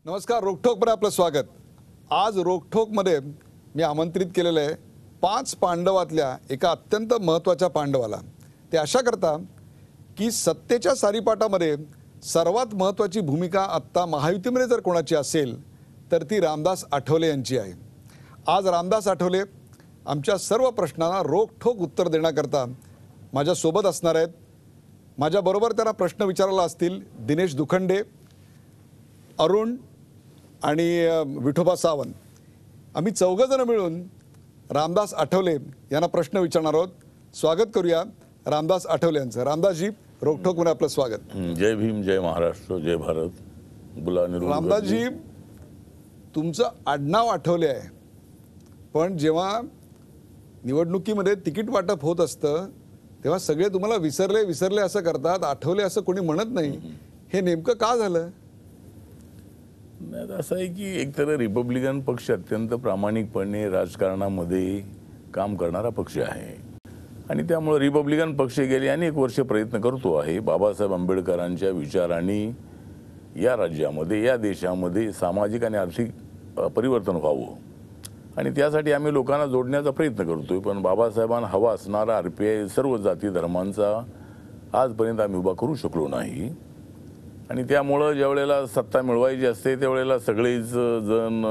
नमस्कार. रोकठोकमध्ये आपलं स्वागत. आज रोकठोकमध्ये मी आमंत्रित केलेलं आहे 5 पांडवातल्या एका अत्यंत महत्त्वाच्या पांडवाला. ते अशा करता की सत्तेच्या सारीपाटामध्ये सर्वात महत्त्वाची भूमिका आत्ता महायुतीमध्ये जर कोणाची असेल तर ती रामदास आठवले यांची आहे. आज रामदास आठवले आमच्या सर्व प्रश्नांना रोकठोक उत्तर देण्याकरता माझ्यासोबत असणार आहेत. माझ्याबरोबर त्यांना प्रश्न विचारायला असतील दिनेश दुखंडे, अरुण आणि विठोबा सावंत. आम्ही चौघजण मिळून रामदास आठवले यांना प्रश्न विचारणार आहोत. स्वागत करूया रामदास आठवले यांचं. रामदासजी, रोकठोकमध्ये आपलं स्वागत. जय भीम, जय महाराष्ट्र, जय भारत. रामदासजी, तुमचं आडनाव आठवले आहे, पण जेव्हा निवडणुकीमध्ये तिकीट वाटप होत असतं तेव्हा सगळे तुम्हाला विसरले विसरले असं करतात, आठवले असं कोणी म्हणत नाही. हे नेमकं का झालं? नाही, असं आहे की एकतर रिपब्लिकन पक्ष अत्यंत प्रामाणिकपणे राजकारणामध्ये काम करणारा पक्ष आहे आणि त्यामुळे रिपब्लिकन पक्ष गेले अनेक वर्ष प्रयत्न करतो आहे बाबासाहेब आंबेडकरांच्या विचारांनी या राज्यामध्ये, या देशामध्ये सामाजिक आणि आर्थिक परिवर्तन व्हावं आणि त्यासाठी आम्ही लोकांना जोडण्याचा प्रयत्न करतोय. पण बाबासाहेबांना हवा असणारा RPI सर्व जाती धर्मांचा आजपर्यंत आम्ही उभा करू शकलो नाही आणि त्यामुळं ज्या वेळेला सत्ता मिळवायची असते त्यावेळेला सगळेच जण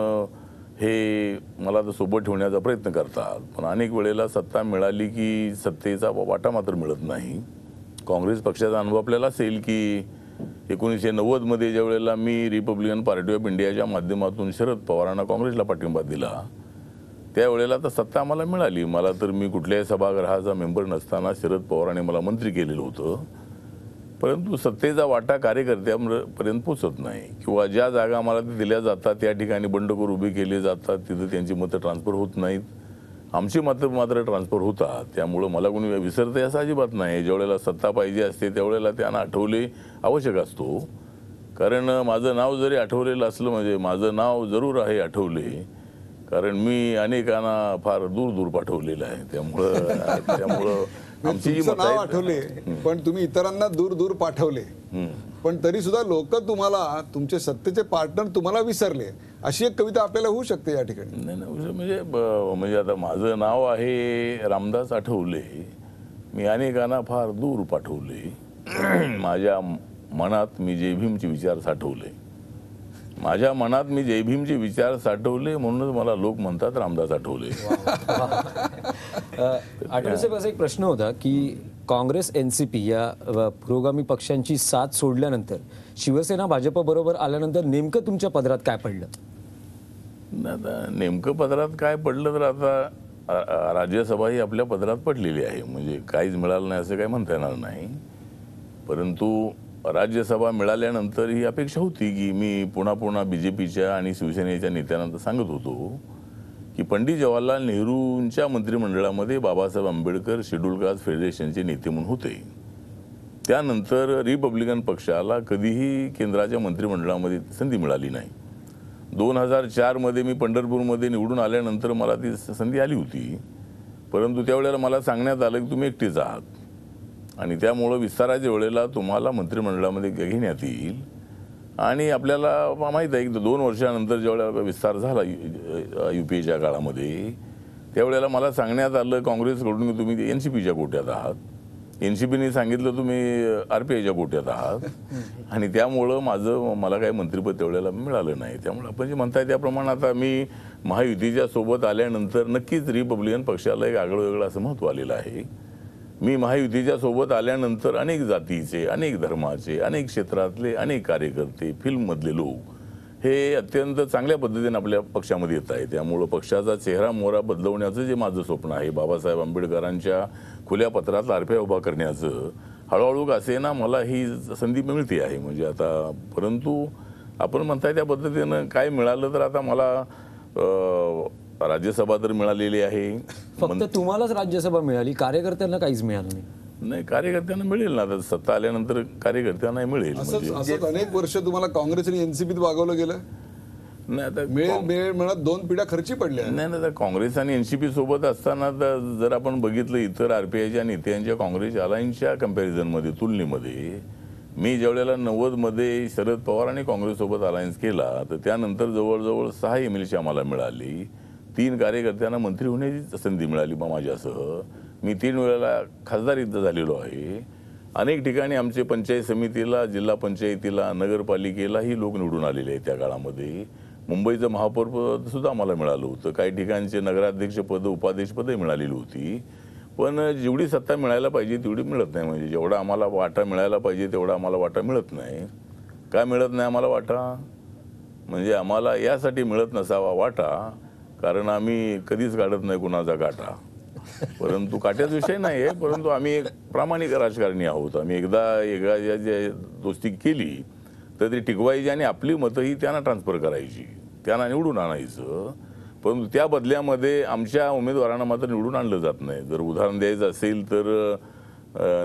हे मला तर सोबत ठेवण्याचा प्रयत्न करतात, पण अनेक वेळेला सत्ता मिळाली की सत्तेचा वाटा मात्र मिळत नाही. काँग्रेस पक्षाचा अनुभव आपल्याला असेल की 1990मध्ये ज्या वेळेला मी रिपब्लिकन पार्टी ऑफ इंडियाच्या माध्यमातून शरद पवारांना काँग्रेसला पाठिंबा दिला त्यावेळेला तर सत्ता आम्हाला मिळाली. मला तर मी कुठल्याही सभागृहाचा मेंबर नसताना शरद पवारांनी मला मंत्री केलेलं होतं, परंतु सत्तेचा वाटा कार्यकर्त्यांपर्यंत पोचत नाही किंवा ज्या जागा मला ते दिल्या जातात त्या ठिकाणी बंडखोर उभे केले जातात, तिथं त्यांची मतं ट्रान्सफर होत नाहीत, आमची मतं मात्र ट्रान्सफर होतात. त्यामुळं मला कोणी विसरते असं अजिबात नाही. ज्यावेळेला सत्ता पाहिजे असते त्यावेळेला त्यांना आठवले आवश्यक असतो, कारण माझं नाव जरी आठवलेलं असलं म्हणजे माझं नाव जरूर आहे आठवले, कारण मी अनेकांना फार दूर दूर पाठवलेलं आहे. त्यामुळं आमची जी मतं नाव आठवले पण तुम्ही इतरांना दूर दूर पाठवले, पण तरी सुद्धा लोक तुम्हाला, तुमचे सत्तेचे पार्टनर तुम्हाला विसरले, अशी एक कविता आपल्याला होऊ शकते या ठिकाणी. नाही म्हणजे आता माझं नाव आहे रामदास आठवले, मी अनेकांना फार दूर पाठवले, माझ्या मनात मी जय भीमचे विचार साठवले, माझ्या मनात मी जय भीमचे विचार साठवले, म्हणूनच मला लोक म्हणतात रामदास आठवले. आठवले साहेब, असा एक प्रश्न होता की काँग्रेस NCP या पुरोगामी पक्षांची साथ सोडल्यानंतर शिवसेना भाजप बरोबर आल्यानंतर नेमकं तुमच्या पदरात काय पडलं? आता नेमकं पदरात काय पडलं तर आता राज्यसभा ही आपल्या पदरात पडलेली आहे, म्हणजे काहीच मिळालं नाही असं काही म्हणता येणार नाही. परंतु राज्यसभा मिळाल्यानंतर ही अपेक्षा होती की मी पुन्हा BJPच्या आणि शिवसेनेच्या नेत्यांना सांगत होतो की पंडित जवाहरलाल नेहरूंच्या मंत्रिमंडळामध्ये बाबासाहेब आंबेडकर शेड्यूल कास्ट फेडरेशनचे नेते म्हणून होते. त्यानंतर रिपब्लिकन पक्षाला कधीही केंद्राच्या मंत्रिमंडळामध्ये संधी मिळाली नाही. 2004मध्ये मी पंढरपूरमध्ये निवडून आल्यानंतर मला ती संधी आली होती, परंतु त्यावेळेला मला सांगण्यात आलं की तुम्ही एकटेच आहात आणि त्यामुळं विस्ताराच्या वेळेला तुम्हाला मंत्रिमंडळामध्ये घेण्यात येईल आणि आपल्याला माहीत आहे की 2 वर्षानंतर ज्यावेळेला विस्तार झाला UPAच्या काळामध्ये त्यावेळेला मला सांगण्यात आलं काँग्रेसकडून की तुम्ही NCPच्या कोट्यात आहात, NCPने सांगितलं तुम्ही RPIच्या कोट्यात आहात आणि त्यामुळं मला काही मंत्रिपद त्यावेळेला मिळालं नाही. त्यामुळे आपण जे म्हणताय त्याप्रमाणे आता मी महायुतीच्या सोबत आल्यानंतर नक्कीच रिपब्लिकन पक्षाला एक आगळं वेगळं असं महत्त्व आलेलं आहे. मी महायुतीच्या सोबत आल्यानंतर अनेक जातीचे, अनेक धर्माचे, अनेक क्षेत्रातले अनेक कार्यकर्ते, फिल्ममधले लोक हे अत्यंत चांगल्या पद्धतीने आपल्या पक्षामध्ये येत आहे. त्यामुळं पक्षाचा चेहरा मोहरा बदलवण्याचं जे माझं स्वप्न आहे, बाबासाहेब आंबेडकरांच्या खुल्या पत्रात RPI उभा करण्याचं, हळूहळू असे ना मला ही संधी मिळते आहे. म्हणजे आता परंतु आपण म्हणताय त्या पद्धतीनं काय मिळालं तर आता मला राज्यसभा तर मिळालेली आहे. फक्त तुम्हालाच राज्यसभा मिळाली, कार्यकर्त्यांना काहीच मिळालं नाही? नाही, कार्यकर्त्यांना मिळेल ना, आता सत्ता आल्यानंतर कार्यकर्त्यांना मिळेल. असं अनेक वर्ष तुम्हाला काँग्रेस आणि NCPत वागवलं गेलं. नाही आता मिळेल म्हणत 2 पिढ्या खर्ची पडल्या. नाही, काँग्रेस आणि NCP सोबत असताना जर आपण बघितलं इतर RPIच्या नेत्यांच्या काँग्रेस अलायन्सच्या कंपॅरिझनमध्ये, तुलनेमध्ये मी ज्यावेळेला 90मध्ये शरद पवार आणि काँग्रेससोबत अलायन्स केला, तर त्यानंतर जवळजवळ 6 MLC आम्हाला मिळाली. 3 कार्यकर्त्यांना मंत्री होण्याची संधी मिळाली माझ्यासह. मी 3 वेळेला खासदार इथं झालेलो आहे. अनेक ठिकाणी आमचे पंचायत समितीला, जिल्हा पंचायतीला, नगरपालिकेलाही लोक निवडून आलेले आहेत त्या काळामध्ये. मुंबईचं महापौर पद सुद्धा आम्हाला मिळालं होतं. काही ठिकाणचे नगराध्यक्षपद, उपाध्यक्षपदही मिळालेली होती. पण जेवढी सत्ता मिळायला पाहिजे तेवढी मिळत नाही. म्हणजे जेवढा आम्हाला वाटा मिळायला पाहिजे तेवढा आम्हाला वाटा मिळत नाही. काय मिळत नाही आम्हाला वाटा? म्हणजे आम्हाला यासाठी मिळत नसावा वाटा, कारण आम्ही कधीच काढत नाही कुणाचा काटा. परंतु काट्याचा विषय नाही आहे, परंतु आम्ही एक प्रामाणिक राजकारणी आहोत. आम्ही एकदा जे दोस्ती केली तर ती टिकवायची आणि आपली मतं ही त्यांना ट्रान्सफर करायची, त्यांना निवडून आणायचं. परंतु त्या बदल्यामध्ये आमच्या उमेदवारांना मात्र निवडून आणलं जात नाही. जर उदाहरण द्यायचं असेल तर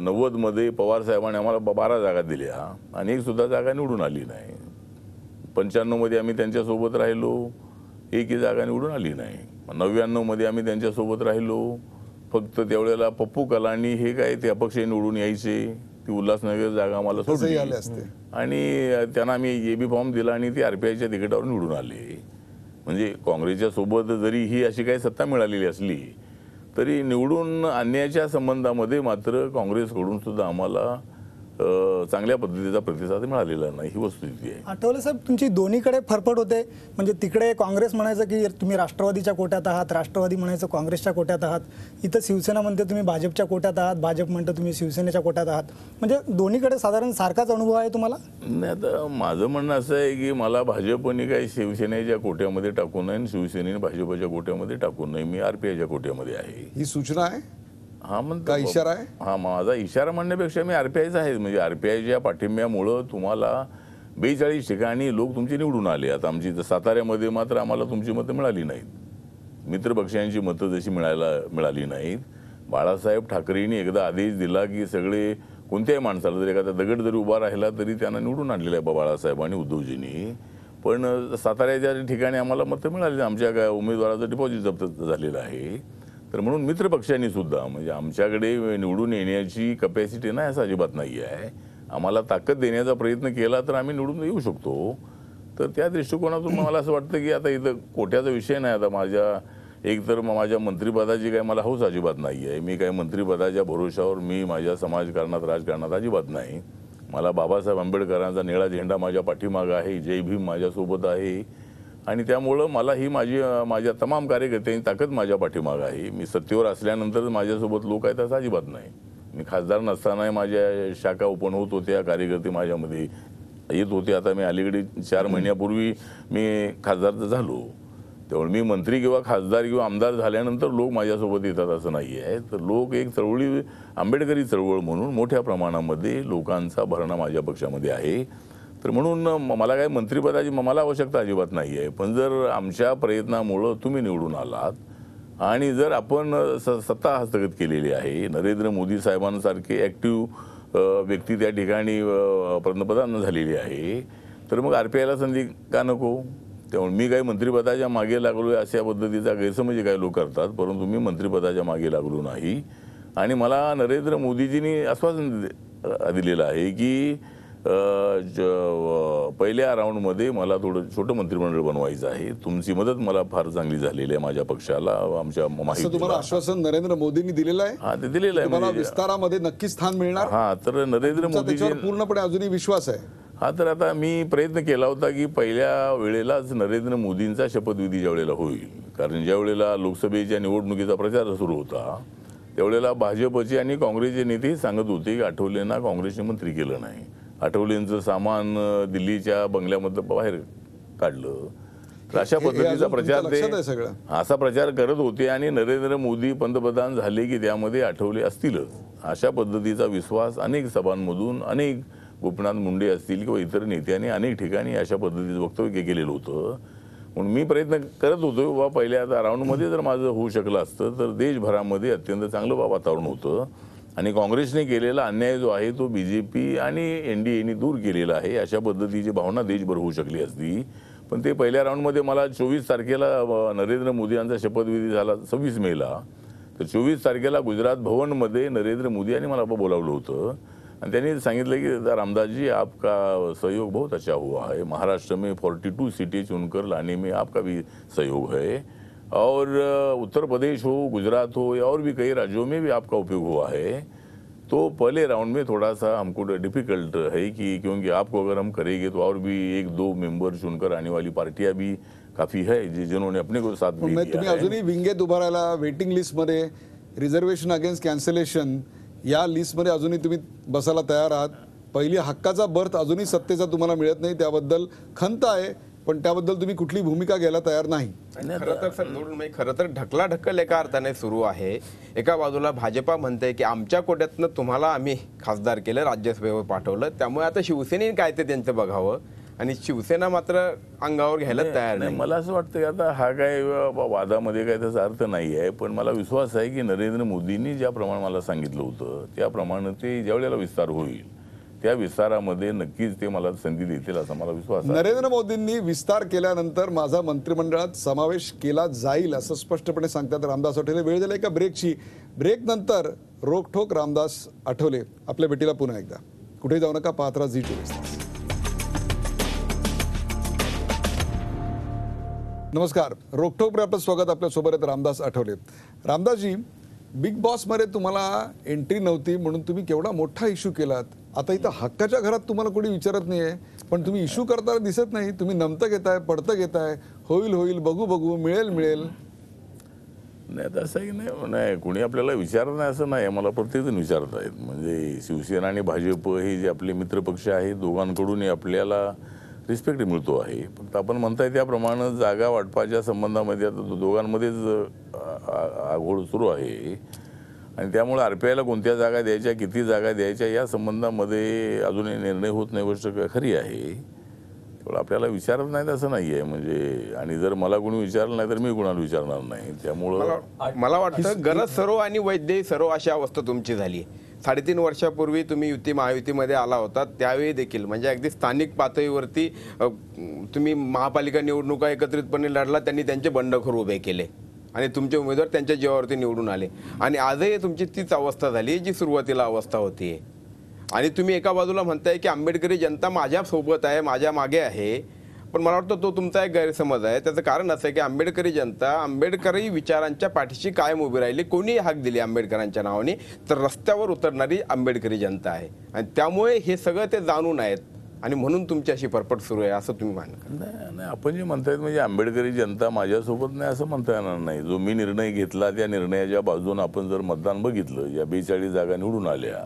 90मध्ये पवार साहेबांनी आम्हाला 12 जागा दिल्या आणि एक सुद्धा जागा निवडून आली नाही. 95मध्ये आम्ही त्यांच्यासोबत राहिलो, एकही जागा निवडून आली नाही. 99मध्ये आम्ही त्यांच्यासोबत राहिलो, फक्त त्यावेळेला पप्पू कलानी हे काय ते अपक्ष निवडून यायचे. ती उल्हासनगर जागा आम्हाला सोडली आणि त्यांना आम्ही AB फॉर्म दिला आणि ते RPIच्या तिकिटावर निवडून आले. म्हणजे काँग्रेसच्या सोबत जरी ही अशी काही सत्ता मिळालेली असली तरी निवडून आणण्याच्या संबंधामध्ये मात्र काँग्रेसकडून सुद्धा आम्हाला चांगल्या पद्धतीचा प्रतिसाद मिळालेला नाही, ही वस्तुस्थिती आहे. आठवले साहेब, तुमची दोन्हीकडे फरफट होते. म्हणजे तिकडे काँग्रेस म्हणायचं की तुम्ही राष्ट्रवादीच्या कोट्यात आहात, राष्ट्रवादी म्हणायचं काँग्रेसच्या कोट्यात आहात. इथं शिवसेना म्हणते तुम्ही भाजपच्या कोट्यात आहात, भाजप म्हणतं तुम्ही शिवसेनेच्या कोट्यात आहात. म्हणजे दोन्हीकडे साधारण सारखाच अनुभव आहे तुम्हाला? नाही, आता माझं म्हणणं असं आहे की मला भाजपने काही शिवसेनेच्या कोट्यामध्ये टाकू नये, शिवसेनेने भाजपच्या कोट्यामध्ये टाकू नये. मी RPIच्या कोट्यामध्ये आहे. ही सूचना आहे? हा म्हणतो इशारा आहे? हा, माझा इशारा म्हणण्यापेक्षा मी RPIचा आहे. म्हणजे RPIच्या पाठिंब्यामुळं तुम्हाला 42 ठिकाणी लोक तुमचे निवडून आले. आता आमची साताऱ्यामध्ये मात्र आम्हाला तुमची मतं मिळाली नाहीत. मित्रपक्षांची मतं जशी मिळाली नाहीत. बाळासाहेब ठाकरेंनी एकदा आदेश दिला की सगळे कोणत्याही माणसाला जरी एखादा दगड जरी उभा राहिला तरी त्यांना निवडून आणलेलं आहे बाळासाहेब आणि उद्धवजींनी. पण साताऱ्याच्या ठिकाणी आम्हाला मतं मिळाली. आमच्या काय उमेदवाराचं डिपॉझिट जप्त झालेलं आहे. तर म्हणून मित्रपक्षांनी सुद्धा म्हणजे आमच्याकडे निवडून येण्याची कपॅसिटी नाही असं अजिबात नाही आहे. आम्हाला ताकद देण्याचा प्रयत्न केला तर आम्ही निवडून येऊ शकतो. तर त्या दृष्टिकोनातून मला असं वाटतं की आता इथं कोट्याचा विषय नाही. आता एकतर माझ्या मंत्रिपदाची काही मला हौस अजिबात नाही आहे. मी काही मंत्रिपदाच्या भरोशावर मी माझ्या समाजकारणात, राजकारणात अजिबात नाही. मला बाबासाहेब आंबेडकरांचा निळा झेंडा माझ्या पाठीमागं आहे, जय भीम माझ्यासोबत आहे आणि त्यामुळं मला ही माझ्या तमाम कार्यकर्त्यांची ताकद माझ्या पाठीमागं आहे. मी सत्तेवर असल्यानंतर माझ्यासोबत लोक आहेत असं अजिबात नाही. मी खासदार नसताना माझ्या शाखा ओपन होत होत्या, कार्यकर्ते माझ्यामध्ये येत होते. आता मी अलीकडे 4 महिन्यापूर्वी मी खासदार झालो. त्यामुळे मी मंत्री किंवा खासदार किंवा आमदार झाल्यानंतर लोक माझ्यासोबत येतात असं नाही आहे. तर लोक एक चळवळी, आंबेडकरी चळवळ म्हणून मोठ्या प्रमाणामध्ये लोकांचा भरणा माझ्या पक्षामध्ये आहे. तर म्हणून मला काय मंत्रिपदाची मला आवश्यकता अजिबात नाही आहे. पण जर आमच्या प्रयत्नामुळं तुम्ही निवडून आलात आणि जर आपण सत्ता हस्तगत केलेली आहे, नरेंद्र मोदी साहेबांसारखे ॲक्टिव्ह व्यक्ती त्या ठिकाणी पंतप्रधान झालेली आहे, तर मग RPIला संधी का नको? त्यामुळे मी काही मंत्रिपदाच्या मागे लागलो आहे अशा पद्धतीचा गैरसमज काही लोक करतात. परंतु मी मंत्रिपदाच्या मागे लागलो नाही. आणि मला नरेंद्र मोदीजींनी आश्वासन दिलेलं आहे की पहिल्या राऊंडमध्ये मला थोडं छोटं मंत्रिमंडळ बनवायचं आहे. तुमची मदत मला फार चांगली झालेली आहे माझ्या पक्षाला, आमच्या तुम्हाला आश्वासन नरेंद्र मोदींनी दिलेलं आहे? हा, ते दिलेलं आहे. मला विस्तारामध्ये नक्की स्थान मिळणार? हा, तर नरेंद्र मोदीजी पूर्णपणे अजूनही विश्वास आहे? हा, तर आता मी प्रयत्न केला होता की पहिल्या वेळेलाच नरेंद्र मोदींचा शपथविधी ज्या वेळेला होईल, कारण ज्या वेळेला लोकसभेच्या निवडणुकीचा प्रचार सुरू होता त्यावेळेला भाजपचे आणि काँग्रेसचे नेते सांगत होते की आठवलेंना काँग्रेसने मंत्री केलं नाही, आठवलेंचं सामान दिल्लीच्या बंगल्यामधलं बाहेर काढलं. तर अशा पद्धतीचा प्रचार ते असा प्रचार करत होते आणि नरेंद्र मोदी पंतप्रधान झाले की त्यामध्ये आठवले असतीलच अशा पद्धतीचा विश्वास अनेक सभांमधून, अनेक गोपीनाथ मुंडे असतील किंवा इतर नेत्यांनी अनेक ठिकाणी अशा पद्धतीचं वक्तव्य केलेलं होतं. म्हणून मी प्रयत्न करत होतो बाबा पहिल्या राऊंडमध्ये जर माझं होऊ शकलं असतं तर देशभरामध्ये अत्यंत चांगलं वातावरण होतं आणि काँग्रेसने केलेला अन्याय जो आहे तो BJP आणि NDAने दूर केलेला आहे. अशा पद्धतीची भावना देशभर होऊ शकली असती. पण ते पहिल्या राऊंडमध्ये मला 24 तारखेला नरेंद्र मोदी यांचा शपथविधी झाला 26 मेला. तर 24 तारखेला गुजरात भवनमध्ये नरेंद्र मोदी यांनी मला बोलावलं होतं आणि त्यांनी सांगितलं की रामदास जी आपका सहयोग बहुत अच्छा हुआ है, महाराष्ट्र में 42 सीटें चुनकर लाने में आपका भी सहयोग है, और उत्तर प्रदेश हो, गुजरात हो या और भी कई राज्यों में भी आपका उपयोग हुआ है। तो पहले राउंड में थोड़ा सा हमको डिफिकल्ट है कि क्योंकि आपको अगर हम करेंगे तो और भी 1-2 मेंबर चुनकर आने वाली पार्टियां भी काफ़ी है जिन्होंने अपने को साथ दे दिया तुम्ही है। अजूनही विंगेत उभा राहिला, वेटिंग लिस्टमध्ये रिझर्वेशन अगेन्स्ट कॅन्सलेशन या लिस्टमध्ये अजूनही तुम्ही बसायला तयार आहात। पहिली हक्काचा बर्थ अजूनही सत्तेचा तुम्हाला मिळत नाही, त्याबद्दल खंत आहे, पण त्याबद्दल तुम्ही कुठली भूमिका घ्यायला तयार नाही। खरं तर सर जोडून म्हणजे खरं तर ढकलाढकल एका अर्थाने सुरू आहे। एका बाजूला भाजपा म्हणते की आमच्या कोट्यातनं तुम्हाला आम्ही खासदार केलं, राज्यसभेवर पाठवलं, त्यामुळे आता शिवसेनेने काय ते त्यांचं बघावं, आणि शिवसेना मात्र अंगावर घ्यायला तयार नाही। मला असं वाटतं की आता हा काय वादामध्ये काय त्याचा अर्थ नाही आहे, पण मला विश्वास आहे की नरेंद्र मोदींनी ज्याप्रमाणे मला सांगितलं होतं त्याप्रमाणे ते ज्यावेळेला विस्तार होईल त्या विस्तारामध्ये नक्कीच ते मला संधी देतील असा मला विश्वास आहे। नरेंद्र मोदींनी विस्तार केल्यानंतर माझा मंत्रिमंडळात समावेश केला जाईल असं स्पष्टपणे सांगतात रामदास आठवले। वेळ झाली एका ब्रेकची, ब्रेक नंतर रोखठोक रामदास आठवले आपल्या भेटीला पुन्हा एकदा। कुठे जाऊ नका, पाहत राहा झी24 तास। नमस्कार, रोखठोकमध्ये आपलं स्वागत। आपल्या सोबत आहेत रामदास आठवले। रामदासजी, बिग बॉस मध्ये तुम्हाला एंट्री नव्हती म्हणून तुम्ही केवढा मोठा इश्यू केलात। आता इथं हक्काच्या घरात तुम्हाला कोणी विचारत नाहीये, पण तुम्ही इश्यू करताना दिसत नाही। तुम्ही नमतं घेताय, पडतं घेताय, होईल होईल, बघू बघू, मिळेल मिळेल। नाही तसं की नाही, कोणी आपल्याला विचारत नाही असं नाही, मला प्रत्येकजण विचारत आहेत। म्हणजे शिवसेना आणि भाजप हे जे आपले मित्रपक्ष आहेत दोघांकडूनही आपल्याला रिस्पेक्ट मिळतो आहे। फक्त आपण म्हणताय त्याप्रमाणे जागा वाटपाच्या संबंधामध्ये आता दोघांमध्येच आघोड सुरू आहे, आणि त्यामुळे RPIला कोणत्या जागा द्यायच्या, किती जागा द्यायच्या या संबंधामध्ये अजूनही निर्णय होत नाही, गोष्ट खरी आहे। तेवढं आपल्याला विचारत नाही असं नाही आहे म्हणजे, आणि जर मला कोणी विचारलं नाही तर मी कोणाला विचारणार नाही। त्यामुळं मला वाटतं गरज सरो आणि वैद्य सरो अशी अवस्था तुमची झाली। 3.5 वर्षापूर्वी तुम्ही युती महायुतीमध्ये आला होता, त्यावेळी देखील म्हणजे अगदी स्थानिक पातळीवरती तुम्ही महापालिका निवडणुका एकत्रितपणे लढला, त्यांनी त्यांचे बंडखोर उभे केले आणि तुमचे उमेदवार त्यांच्या जीवावरती निवडून आले, आणि आजही तुमची तीच अवस्था झाली जी सुरुवातीला अवस्था होती। आणि तुम्ही एका बाजूला म्हणताय की आंबेडकरी जनता माझ्या सोबत आहे, माझ्या मागे आहे, पण मला वाटतं तो तुमचा एक गैरसमज आहे। त्याचं कारण असं आहे की आंबेडकरी जनता आंबेडकरी विचारांच्या पाठीशी कायम उभी राहिली। कोणी हाक दिली आंबेडकरांच्या नावाने तर रस्त्यावर उतरणारी आंबेडकरी जनता आहे, आणि त्यामुळे हे सगळं ते जाणून आहेत, आणि म्हणून तुमची अशी फरफट सुरू आहे असं तुम्ही मानता? नाही, आपण जे म्हणतायत म्हणजे आंबेडकरी जनता माझ्यासोबत नाही असं म्हणता येणार नाही। जो मी निर्णय घेतला त्या निर्णयाच्या बाजूने आपण जर मतदान बघितलं, या 42 जागा निवडून आल्या,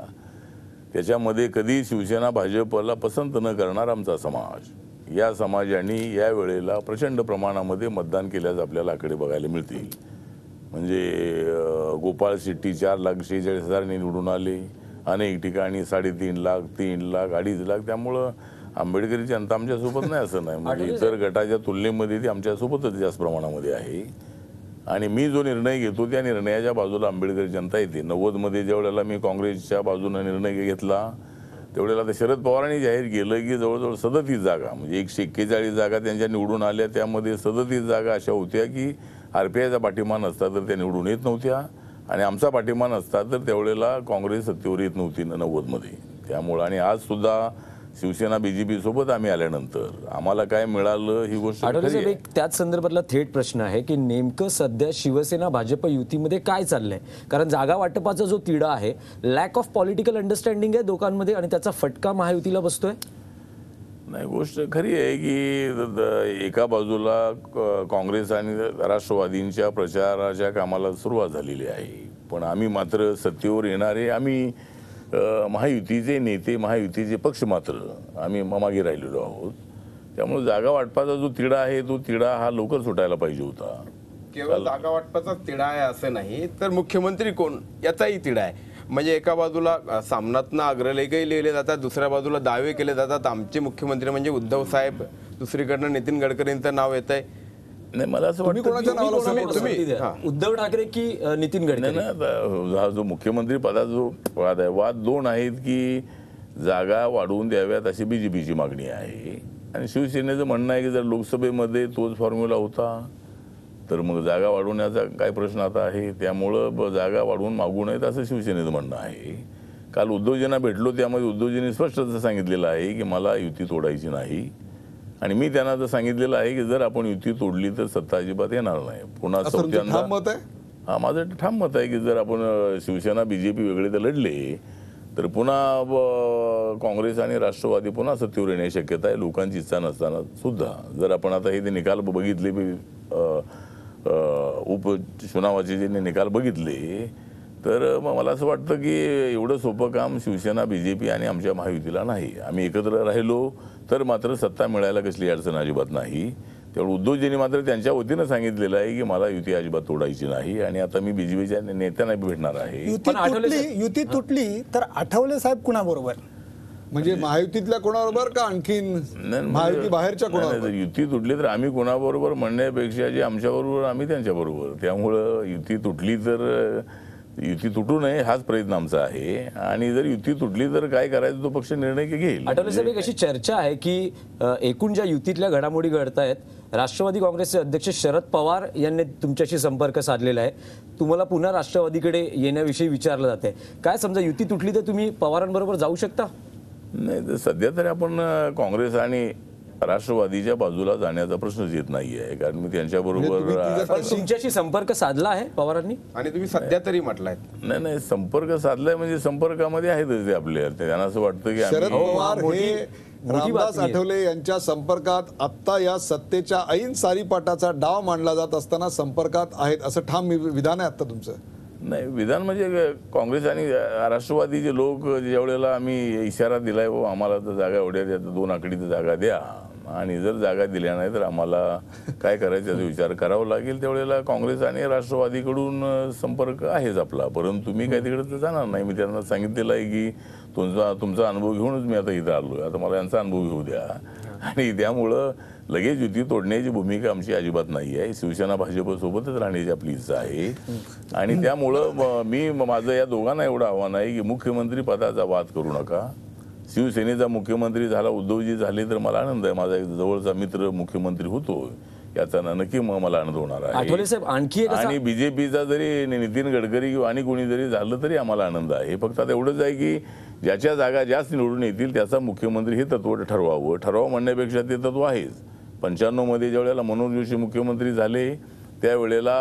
त्याच्यामध्ये कधी शिवसेना भाजपला पसंत न करणार आमचा समाज, या समाजाने या वेळेला प्रचंड प्रमाणामध्ये मतदान केल्याचं आपल्याला आकडे बघायला मिळतील। म्हणजे गोपाळ शेट्टी 4,46,000 निवडून आले, अनेक ठिकाणी 3.5 लाख, 3 लाख, 2.5 लाख। त्यामुळं आंबेडकरी जनता आमच्यासोबत नाही असं नाही, म्हणजे इतर गटाच्या तुलनेमध्ये ती आमच्यासोबतच जास्त प्रमाणामध्ये आहे। आणि मी जो निर्णय घेतो त्या निर्णयाच्या बाजूला आंबेडकरी जनता येते। 90मध्ये ज्यावेळेला मी काँग्रेसच्या बाजूने निर्णय घेतला त्यावेळेला तर शरद पवारांनी जाहीर केलं की जवळजवळ 37 जागा म्हणजे 141 जागा त्यांच्या निवडून आल्या, त्यामध्ये 37 जागा अशा होत्या की RPIचा पाठिंबा नसता तर त्या निवडून येत नव्हत्या, आणि आमचा पाठिंबा नसता तर त्यावेळेला काँग्रेस सत्तेवर येत नव्हती 90मध्ये। त्यामुळं आणि आज सुद्धा शिवसेना BJP सोबत आम्ही आल्यानंतर आम्हाला काय मिळालं ही गोष्ट खरी आहे। एक त्याच संदर्भातला थेट प्रश्न आहे की नेमकं सध्या शिवसेना भाजप युतीमध्ये काय चाललंय? कारण जागा वाटपाचा जो तिढा आहे, लॅक ऑफ पॉलिटिकल अंडरस्टँडिंग आहे दोघांमध्ये, आणि त्याचा फटका महायुतीला बसतोय। नाही, गोष्ट खरी आहे की एका बाजूला काँग्रेस आणि राष्ट्रवादींच्या प्रचाराच्या कामाला सुरुवात झालेली आहे, पण आम्ही मात्र सत्तेवर येणारे आम्ही महायुतीचे नेते, महायुतीचे पक्ष मात्र आम्ही मागे राहिलेलो आहोत। त्यामुळे जागा वाटपाचा जो तिढा आहे तो तिढा हा लवकर सुटायला पाहिजे होता। केवळ जागा वाटपाचा तिढा आहे असं नाही, तर मुख्यमंत्री कोण याचाही तिढा आहे। म्हणजे एका बाजूला सामनातनं अग्रलेखही लिहिले जातात, दुसऱ्या बाजूला दावे केले जातात आमचे मुख्यमंत्री म्हणजे उद्धव साहेब, दुसरीकडनं नितीन गडकरींचं नाव येत आहे। नाही, मला असं तुम्ही वाटतं कोणाच्या नावाला support तुम्ही उद्धव ठाकरे की नितीन गडकरी? नाही ना, हा जो मुख्यमंत्री पदाचा जो वाद आहे, वाद दोन आहेत की जागा वाढवून द्याव्यात अशी BJPची मागणी आहे, आणि शिवसेनेचं म्हणणं आहे की जर लोकसभेमध्ये तोच फॉर्म्युला होता तर मग जागा वाढवण्याचा काय प्रश्न आता आहे। त्यामुळं जागा वाढवून मागू नयेत असं शिवसेनेचं म्हणणं आहे। काल उद्धवजींना भेटलो, त्यामध्ये उद्धवजींनी स्पष्ट असं सांगितलेलं आहे की मला युती तोडायची नाही, आणि मी त्यांना तर सांगितलेलं आहे की जर आपण युती तोडली तर सत्ता अजिबात येणार नाही. पुन्हा असं तुमचं ठाम चौथ्यांदा मत आहे? हा, माझं ठाम मत आहे की जर आपण शिवसेना बीजेपी वेगळे तर लढले तर पुन्हा काँग्रेस आणि राष्ट्रवादी पुन्हा सत्तेवर येण्याची शक्यता आहे, लोकांची इच्छा नसताना सुद्धा. जर आपण आता हे ते निकाल बघितले, उपचुनावाचे जे निकाल बघितले, तर मला असं वाटतं की एवढं सोपं काम शिवसेना बीजेपी आणि आमच्या महायुतीला नाही. आम्ही एकत्र राहिलो तर मात्र सत्ता मिळायला कसली अडचण अजिबात नाही. त्यामुळे उद्धवजींनी मात्र त्यांच्या वतीनं सांगितलेलं आहे की मला युती अजिबात तोडायची नाही, आणि आता मी बीजेपीच्या नेत्यांना भेटणार आहे. युती तुटली तर आठवले साहेब कुणाबरोबर? म्हणजे महायुतीतल्या कोणाबरोबर का आणखीन महायुती बाहेरच्या कोणाबरोबर? युती तुटली तर आम्ही कोणाबरोबर म्हणण्यापेक्षा जे आमच्याबरोबर आम्ही त्यांच्याबरोबर. त्यामुळं युती तुटली तर युती तुटू नये हाच प्रयत्न आमचा आहे, आणि जर युती तुटली तर काय करायचं तो पक्ष निर्णय घेईल. आठवले साहेब, एक अशी चर्चा आहे की एकूण ज्या युतीतल्या घडामोडी घडतायत, राष्ट्रवादी काँग्रेसचे अध्यक्ष शरद पवार यांनी तुमच्याशी संपर्क साधलेला आहे, तुम्हाला पुन्हा राष्ट्रवादीकडे येण्याविषयी विचारलं जात आहे. काय समजा युती तुटली तर तुम्ही पवारांबरोबर जाऊ शकता? नाही, तर सध्या तरी आपण काँग्रेस आणि राष्ट्रवादीच्या बाजूला जाण्याचा प्रश्नच येत नाहीये, कारण मी त्यांच्याबरोबर. पण तुमच्याशी संपर्क साधला आहे पवारांनी? आणि तुम्ही सध्या तरी म्हटलाय. नाही, संपर्क साधलाय म्हणजे संपर्कामध्ये आहेतच ते आपले. त्यांना असं वाटतं की शरद आम्ही पवार हे मोठी रामदास बातमी आहे. आठवले यांच्या संपर्कात आत्ता या सत्तेच्या ऐन सारीपाटाचा डाव मांडला जात असताना संपर्कात आहेत असं ठाम विधान आहे आता तुमचं? नाही, विधान म्हणजे काँग्रेस आणि राष्ट्रवादीचे लोक ज्या वेळेला आम्ही इशारा दिलाय, आम्हाला तर जागा एवढ्या द्या, 2 आकडीची जागा द्या, आणि जर जागा दिल्या नाही तर आम्हाला काय करायचं याचा विचार करावा लागेल, त्यावेळेला काँग्रेस आणि राष्ट्रवादीकडून संपर्क आहेच आपला. परंतु मी काही तिकडे तर जाणार नाही. मी त्यांना सांगितलेलं आहे की तुमचा अनुभव घेऊनच मी आता इथं आलो, आता मला यांचा अनुभव घेऊ द्या. आणि त्यामुळं लगेच युती तोडण्याची भूमिका आमची अजिबात नाही आहे. शिवसेना भाजपसोबतच राहण्याची आपली इच्छा आहे, आणि त्यामुळं माझं या दोघांना एवढं आव्हान आहे की मुख्यमंत्री पदाचा वाद करू नका. शिवसेनेचा मुख्यमंत्री झाला, उद्धवजी झाले तर मला आनंद आहे. माझा एक जवळचा मित्र मुख्यमंत्री होतो, याचा नक्की मला आनंद होणार आहे. आठवले साहेब, आणखी एक आणि बीजेपीचा जरी नितीन गडकरी किंवा आणि कोणी जरी झालं तरी आम्हाला आनंद आहे. फक्त आता एवढंच आहे की ज्याच्या जागा जास्त निवडून येतील त्याचा मुख्यमंत्री हे तत्व ठरवावं म्हणण्यापेक्षा ते तत्व आहेच. 95 मध्ये ज्या वेळेला मनोहर जोशी मुख्यमंत्री झाले त्यावेळेला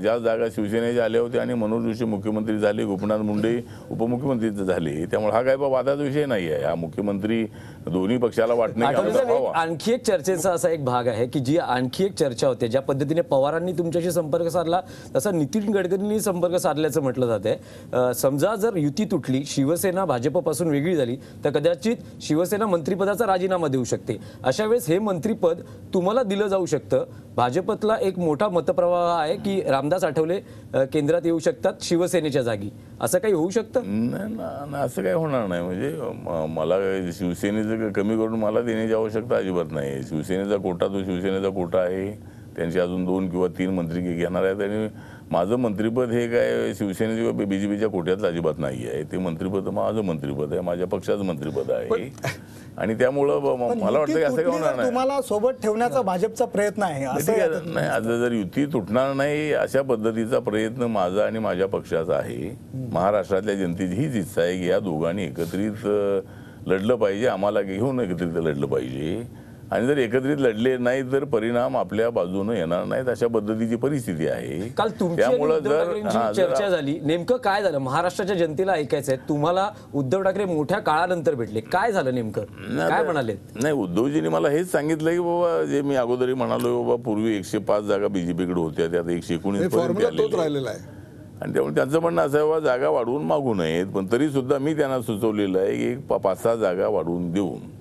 ज्या जागा शिवसेनेच्या आल्या होत्या आणि मनोहर जोशी मुख्यमंत्री झाले, गोपीनाथ मुंडे उपमुख्यमंत्री झाले, त्यामुळे हा काय वादाचा विषय नाही आहे. हा मुख्यमंत्री दोन्ही पक्षाला वाटणे आणखी एक चर्चेचा असा एक भाग आहे की जी आणखी एक चर्चा होते, ज्या पद्धतीने पवारांनी तुमच्याशी संपर्क साधला तसा नितीन गडकरींनी संपर्क साधल्याचं म्हटलं जातंय. समजा जर युती तुटली, शिवसेना भाजपपासून वेगळी झाली तर कदाचित शिवसेना मंत्रिपदाचा राजीनामा देऊ शकते. अशा वेळेस हे मंत्रिपद तुम्हाला दिलं जाऊ शकतं. भाजपतला एक मोठा मतप्रवाह आहे की रामदास आठवले केंद्रात येऊ शकतात शिवसेनेच्या जागी, असं काही होऊ शकतं? नाही, असं काही होणार नाही. म्हणजे मला शिवसेनेचं कमी करून मला देण्याची आवश्यकता अजिबात नाही. शिवसेनेचा कोटा तो शिवसेनेचा कोटा आहे. त्यांचे अजून 2 किंवा 3 मंत्री घेणार आहेत, आणि माझं मंत्रिपद हे काय शिवसेनेच्या किंवा बीजेपीच्या कोट्यातलं अजिबात नाही आहे. ते मंत्रिपद माझं मंत्रिपद आहे, माझ्या पक्षाचं मंत्रिपद आहे, आणि त्यामुळं मला वाटतं की असं काही होणार नाही. तुम्हाला सोबत ठेवण्याचा भाजपचा प्रयत्न आहे असं नाही, आता जर युती तुटणार नाही अशा पद्धतीचा प्रयत्न माझा आणि माझ्या पक्षाचा आहे. महाराष्ट्रातल्या जनतेची हीच इच्छा आहे की या दोघांनी एकत्रित लढलं पाहिजे, आम्हाला घेऊन एकत्रित लढलं पाहिजे, आणि जर एकत्रित लढले नाही तर परिणाम आपल्या बाजूने येणार नाहीत, अशा पद्धतीची परिस्थिती आहे. काल त्यामुळे चर्चा झाली, नेमकं काय झालं महाराष्ट्राच्या जनतेला ऐकायचं आहे. तुम्हाला उद्धव ठाकरे मोठ्या काळानंतर भेटले, काय झालं नेमकं, काय म्हणाले? नाही, उद्धवजींनी मला हेच सांगितलं की बाबा जे मी अगोदरही म्हणालो, बाबा पूर्वी 105 जागा बीजेपीकडे होत्या, त्यात 119 पर्यंत राहिलेला आहे, आणि त्यामुळे त्यांचं म्हणणं असं आहे, जागा वाढवून मागू नयेत. पण तरी सुद्धा मी त्यांना सुचवलेलं आहे की 5-6 जागा वाढवून देऊन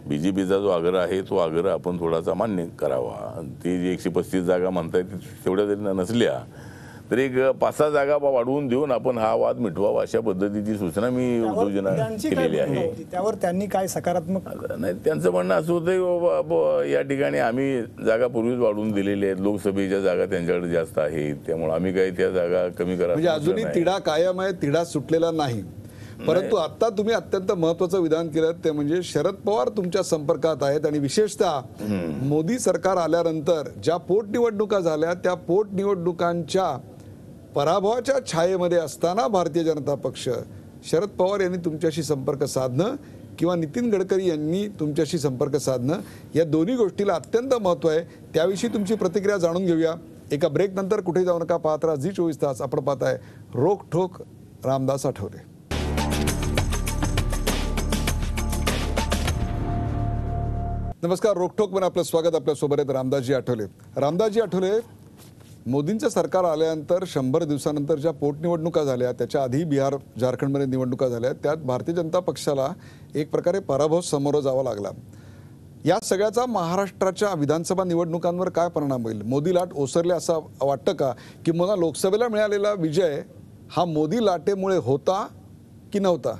बीजेपीचा जो आग्रह आहे तो आग्रह आपण थोडासा मान्य करावा. ते जे 135 जागा म्हणतायत तेवढ्या जरी नसल्या तर एक 5-6 जागा वाढवून देऊन आपण हा वाद मिटवावा, अशा पद्धतीची सूचना मी उद्धवजींना केलेली आहे. त्यावर त्यांनी काय सकारात्मक? नाही, त्यांचं म्हणणं असं होतं या ठिकाणी आम्ही जागा पूर्वीच वाढवून दिलेल्या आहेत, लोकसभेच्या जागा त्यांच्याकडे जास्त आहेत, त्यामुळे आम्ही काही त्या जागा कमी करा. म्हणजे अजूनही तिढा कायम आहे, तिढा सुटलेला नाही. परंतु आता तुम्ही अत्यंत महत्वाचं विधान केलं ते म्हणजे शरद पवार तुमच्या संपर्कात आहेत, आणि विशेषतः मोदी सरकार आल्यानंतर ज्या पोटनिवडणुका झाल्या त्या पोटनिवडणुकांच्या पराभवाच्या छायेमध्ये असताना भारतीय जनता पक्ष शरद पवार यांनी तुमच्याशी संपर्क साधणं किंवा नितीन गडकरी यांनी तुमच्याशी संपर्क साधणं, या दोन्ही गोष्टीला अत्यंत महत्त्व आहे. त्याविषयी तुमची प्रतिक्रिया जाणून घेऊया. एका ब्रेक नंतर कुठे जाऊ नका, पाहत राहा झी 24 तास. आपण पाहताय रोखठोक रामदास आठवले. नमस्कार, रोखठोकमध्ये आपलं स्वागत. आपल्यासोबत आहेत रामदासजी आठवले. रामदासजी आठवले, मोदींचं सरकार आल्यानंतर 100 दिवसानंतर ज्या पोटनिवडणुका झाल्या, त्याच्या आधी बिहार झारखंडमध्ये निवडणुका झाल्या, त्यात भारतीय जनता पक्षाला एक प्रकारे पराभव सामोरं जावं लागला. या सगळ्याचा महाराष्ट्राच्या विधानसभा निवडणुकांवर काय परिणाम होईल? मोदी लाट ओसरले असं वाटतं का, की मला लोकसभेला मिळालेला विजय हा मोदी लाटेमुळे होता की नव्हता?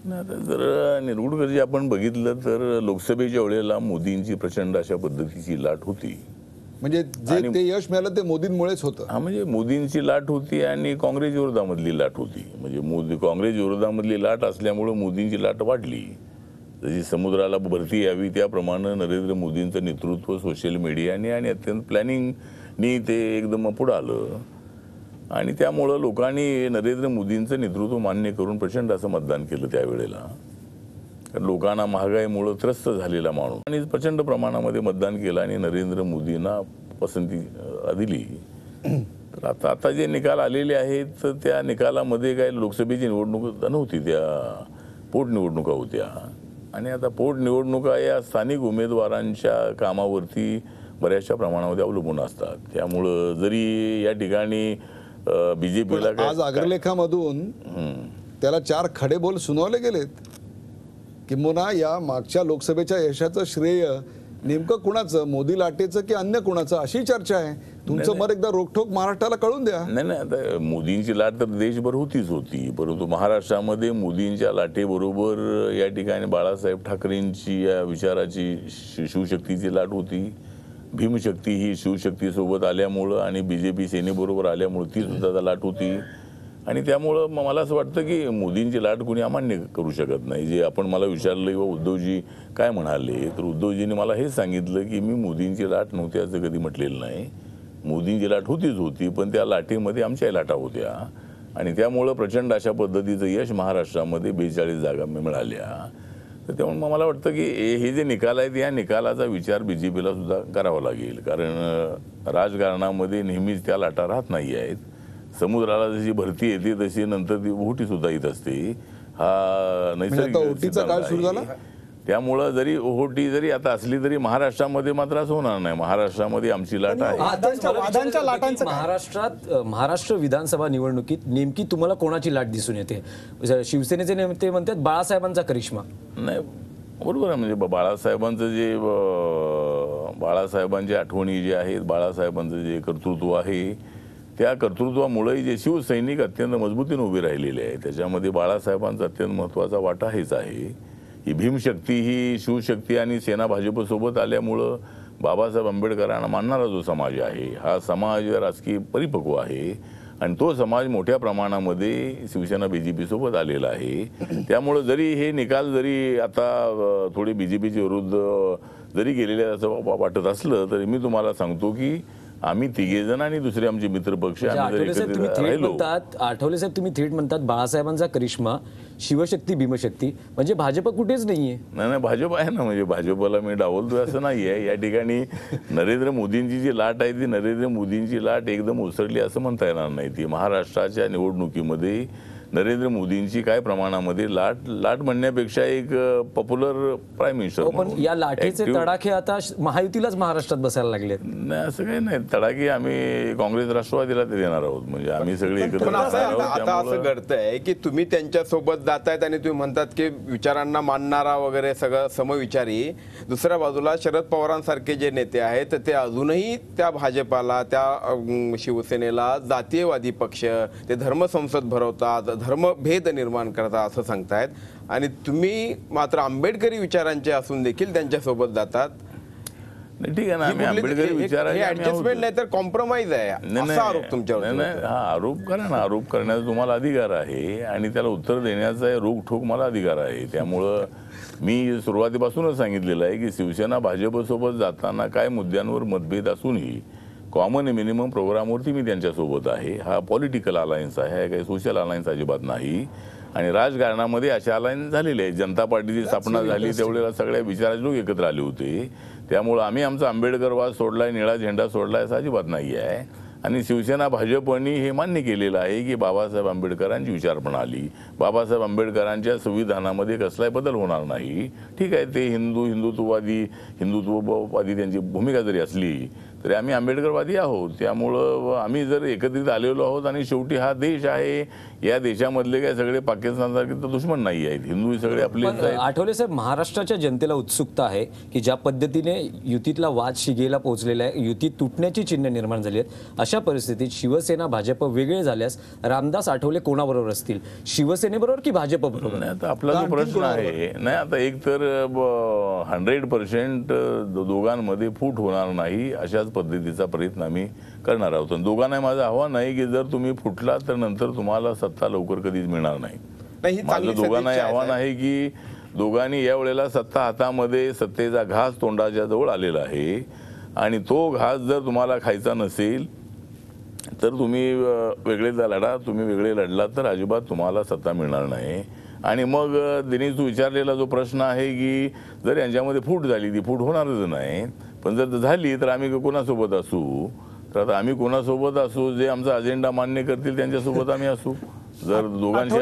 नाही, आता जर निरगुडकरजी आपण बघितलं तर लोकसभेच्या वेळेला मोदींची प्रचंड अशा पद्धतीची लाट होती. म्हणजे जे ते यश मिळालं ते मोदींमुळेच होतं. हा, म्हणजे मोदींची लाट होती आणि काँग्रेस विरोधामधली लाट होती. म्हणजे काँग्रेस विरोधामधली लाट असल्यामुळे मोदींची लाट वाढली. जशी समुद्राला भरती यावी त्याप्रमाणे नरेंद्र मोदींचं नेतृत्व सोशल मीडियाने आणि अत्यंत प्लॅनिंगनी ते एकदम पुढं आलं आणि त्यामुळं लोकांनी नरेंद्र मोदींचं नेतृत्व मान्य करून प्रचंड असं मतदान केलं त्यावेळेला. कारण लोकांना महागाईमुळं त्रस्त झालेला माणूस आणि प्रचंड प्रमाणामध्ये मतदान केलं आणि नरेंद्र मोदींना पसंती दिली. तर आता जे निकाल आलेले आहेत तर त्या निकालामध्ये काय लोकसभेची निवडणूक नव्हती, त्या पोटनिवडणुका होत्या. आणि आता पोटनिवडणुका या स्थानिक उमेदवारांच्या कामावरती बऱ्याचशा प्रमाणामध्ये अवलंबून असतात. त्यामुळं जरी या ठिकाणी बीजेपीला आज अग्रलेखामधून त्याला 4 खडे बोल सुनावले गेलेत. किंबहुना या मागच्या लोकसभेच्या यशाचं श्रेय नेमकं कुणाचं, मोदी लाटेचं की अन्य कुणाचं, अशी चर्चा आहे. तुमचं मत एकदा रोखठोक महाराष्ट्राला कळून द्या. नाही, आता मोदींची लाट तर देशभर होतीच होती, परंतु महाराष्ट्रामध्ये मोदींच्या लाटेबरोबर या ठिकाणी बाळासाहेब ठाकरेंची या विचाराची शिवशक्तीची लाट होती. भीमशक्ती ही शिवशक्तीसोबत आल्यामुळं आणि बीजेपी सेनेबरोबर आल्यामुळं ती सुद्धा लाट होती. आणि त्यामुळं मला असं वाटतं की मोदींची लाट कोणी अमान्य करू शकत नाही. जे आपण मला विचारलं किंवा उद्धवजी काय म्हणाले, तर उद्धवजींनी मला हेच सांगितलं की मी मोदींची लाट नव्हती असं कधी म्हटलेलं नाही. मोदींची लाट होतीच होती, पण त्या लाटेमध्ये आमच्याही लाटा होत्या आणि त्यामुळं प्रचंड अशा पद्धतीचं यश महाराष्ट्रामध्ये 42 जागा मिळाल्या. तर त्यामुळे मला वाटतं की हे जे निकाल आहेत या निकालाचा विचार बीजेपीला सुद्धा करावा लागेल. कारण राजकारणामध्ये नेहमीच त्या लाटा राहत नाही आहेत. समुद्राला जशी भरती येते तशी नंतर ती ओहोटी सुद्धा येत असते. हा नैसर्गिक ओहोटीचा काळ सुरू झाला. त्यामुळं जरी ओहोटी जरी आता असली तरी महाराष्ट्रामध्ये मात्र असं होणार नाही. महाराष्ट्रामध्ये आमची लाट आहे. महाराष्ट्र विधानसभा निवडणुकीत नेमकी तुम्हाला कोणाची लाट दिसून येते? शिवसेनेचे नेते म्हणतात बाळासाहेबांचा करिश्मा. नाही, बरोबर आहे. म्हणजे बाळासाहेबांच्या आठवणी जे आहेत, बाळासाहेबांचं जे कर्तृत्व आहे, त्या कर्तृत्वामुळे जे शिवसैनिक अत्यंत मजबूतीने उभे राहिलेले आहेत त्याच्यामध्ये बाळासाहेबांचा अत्यंत महत्त्वाचा वाटा हेच आहे. ही भीमशक्ती ही शिवशक्ती आणि सेना भाजपसोबत आल्यामुळं बाबासाहेब आंबेडकरांना मानणारा जो समाज आहे हा समाज राजकीय परिपक्व आहे आणि तो समाज मोठ्या प्रमाणामध्ये शिवसेना बीजेपी सोबत आलेला आहे. त्यामुळं जरी हे निकाल जरी आता थोडे बीजेपीच्या विरुद्ध जरी गेलेले असं वाटत असलं तरी मी तुम्हाला सांगतो की आम्ही तिघेजण आणि दुसरे आमचे मित्रपक्ष आठवले साहेब तुम्ही थेट म्हणतात बाळासाहेबांचा करिश्मा, शिवशक्ती, भीमशक्ती, म्हणजे भाजप कुठेच नाहीये. नाही, भाजप आहे ना. म्हणजे भाजपला मी डावलतोय असं नाही आहे. या ठिकाणी नरेंद्र मोदींची जी लाट आहे ती नरेंद्र मोदींची लाट एकदम ओसरली असं म्हणता येणार नाही. ती महाराष्ट्राच्या निवडणुकीमध्ये नरेंद्र मोदींची काय प्रमाणामध्ये लाट म्हणण्यापेक्षा एक पॉप्युलर प्राईम मिनिस्टर. पण या लाटेचे तडाखे आता महायुतीलाच महाराष्ट्रात बसायला लागले. नाही, असं काही नाही. तडाखे आम्ही काँग्रेस राष्ट्रवादीला ते देणार आहोत. म्हणजे आम्ही सगळे एकत्र आता असं घडतंय की तुम्ही त्यांच्या सोबत जातायत आणि तुम्ही म्हणतात की विचारांना मानणारा वगैरे सगळं समविचारी, दुसऱ्या बाजूला शरद पवारांसारखे जे नेते आहेत ते अजूनही त्या भाजपाला, त्या शिवसेनेला जातीयवादी पक्ष, ते धर्मसंसद भरवतात, धर्मभेद निर्माण करतात असं सांगतायत आणि तुम्ही मात्र आंबेडकरी विचारांचे असून देखील त्यांच्यासोबत जातात. ठीक आहे ना, आम्ही आंबेडकरी विचारांचे ऍडजस्टमेंट नाही तर कॉम्प्रोमाइज आहे असा आरोप तुमच्यावर. नाही, हा आरोप करा ना. आरोप करण्याचा तुम्हाला अधिकार आहे आणि त्याला उत्तर देण्याचा रोखठोक मला अधिकार आहे. त्यामुळं मी सुरुवातीपासूनच सांगितलेलं आहे की शिवसेना भाजपसोबत जाताना काय मुद्द्यांवर मतभेद असूनही कॉमन मिनिमम प्रोग्रामवरती मी त्यांच्यासोबत आहे. हा पॉलिटिकल अलायन्स आहे, हा काही सोशल अलायन्स अजिबात नाही. आणि राजकारणामध्ये अशा अलायन्स झालेले आहे. जनता पार्टीची स्थापना झाली त्यावेळेला सगळ्या विचाराचे लोक एकत्र आले होते. त्यामुळं आम्ही आमचा आंबेडकरवाद सोडलाय, निळा झेंडा सोडलाय असं अजिबात नाही आहे. आणि शिवसेना भाजपनी हे मान्य केलेलं आहे की बाबासाहेब आंबेडकरांची विचारप्रणाली, बाबासाहेब आंबेडकरांच्या संविधानामध्ये कसलाही बदल होणार नाही. ठीक आहे, ते हिंदुत्ववादी त्यांची भूमिका जरी असली तरी आम्ही आंबेडकरवादी आहोत. त्यामुळं आम्ही जर एकत्रित आलेलो आहोत आणि शेवटी हा देश आहे, या देशामधले काय सगळे पाकिस्तानसारखे तर दुश्मन नाही आहेत, हिंदू सगळे आपले आहेत. आठवले साहेब, महाराष्ट्राच्या जनतेला उत्सुकता आहे की ज्या पद्धतीने युतीतला वाद शिगेला पोहोचलेला आहे, युती तुटण्याची चिन्ह निर्माण झाली आहेत, अशा परिस्थितीत शिवसेना भाजप वेगळे झाल्यास रामदास आठवले कोणाबरोबर असतील, शिवसेनेबरोबर की भाजप बरोबर? नाही, आता आपला जो प्रश्न आहे नाही, आता एक तर 100% दोघांमध्ये फूट होणार नाही अशाच पद्धतीचा प्रयत्न आम्ही करणार आहोत. दोघांना माझं आव्हान आहे की जर तुम्ही फुटला तर नंतर तुम्हाला सत्ता लवकर कधीच मिळणार नाही. माझं दोघांना आव्हान आहे की दोघांनी या वेळेला सत्ता हातामध्ये, सत्तेचा घास तोंडाच्या जवळ आलेला आहे आणि तो घास जर तुम्हाला खायचा नसेल तर तुम्ही वेगळे लढा, तुम्ही वेगळे लढलात तर अजिबात तुम्हाला सत्ता मिळणार नाही. आणि मग दिनेश तू विचारलेला जो प्रश्न आहे की जर यांच्यामध्ये फूट झाली, ती फूट होणारच नाही, पण जर झाली तर आम्ही कोणासोबत असू? तर आता आम्ही कोणासोबत असू, जे आमचा अजेंडा मान्य करतील त्यांच्यासोबत आम्ही असू. जर दोघांशी